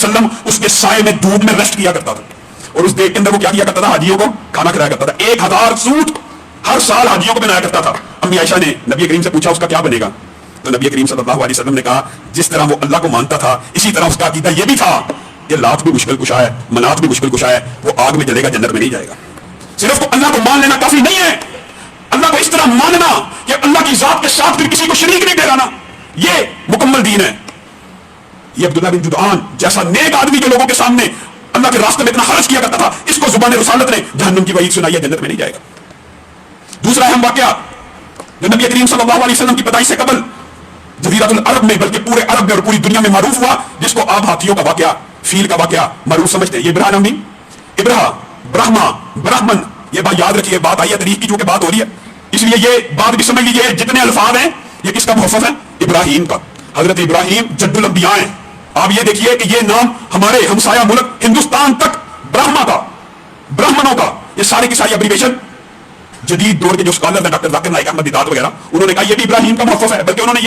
वसल्लम उसके साए में धूप में रेस्ट किया करता था और उस देश के अंदर वो क्या किया करता था, हाजियों को खाना खिलाया करता था। 1000 सूट हर साल हाजियों को बनाया करता था। अम्मी आयशा ने नबी करीम से पूछा उसका क्या बनेगा, तो नबी करीम सल्लल्लाहु अलैहि वसल्लम ने कहा जिस तरह वो अल्लाह को मानता था इसी तरह उसका अकीदा ये भी था कि लात भी मुश्किल कुशा है, मनात भी मुश्किल कुशा है, वो आग में जलेगा, जन्नत में नहीं जाएगा। सिर्फ तो अल्लाह को मान लेना काफी नहीं है, अल्लाह को इस तरह मानना कि अल्लाह की जात के साथ फिर किसी को शरीक नहीं ठहराना, ये मुकम्मल दीन है। ये अब्दुल्लाह बिन जुदआन जैसा नेक आदमी के लोगों के सामने अल्लाह के रास्ते में इतना हर्ज किया करता था, इसको जुबान रसालत ने जहन्नम की वईद सुनाई है, जन्नत में नहीं जाएगा। दूसरा अहम वाकया जो नबी करीम सल्लल्लाहु अलैहि वसल्लम की पैदाइश से कबल जज़ीरतुल अरब में बल्कि पूरे अरब में और पूरी दुनिया में मारूफ हुआ, जिसको आप हाथियों का वाकया, फील का वाकया मारूफ समझते हैं। ये इब्राह नमी, इब्राह, ब्रह्मा, ब्राह्मण, ये बात याद रखिए, बात आई है तारीख की चूंकि बात हो रही है, इसलिए ये बात भी समझ लीजिए। जितने अल्फाज हैं ये किसका मुहफ़्फ़ज़ है? इब्राहीम का। हजरत इब्राहीम जद्दुल अंबिया हैं। आप ये देखिए कि ये नाम हमारे हमसाया मुल्क हिंदुस्तान तक ब्राह्मा का, ब्राह्मणों का, ये सारे की सारी एब्रीवेशन जदीद दौर के जो स्कॉलर हैं, डॉक्टर जाकिर नाइक, अहमद दिदात वगैरह, उन्होंने कहा ये भी इब्राहीम का मुहफ़्फ़ज़ है, बल्कि उन्होंने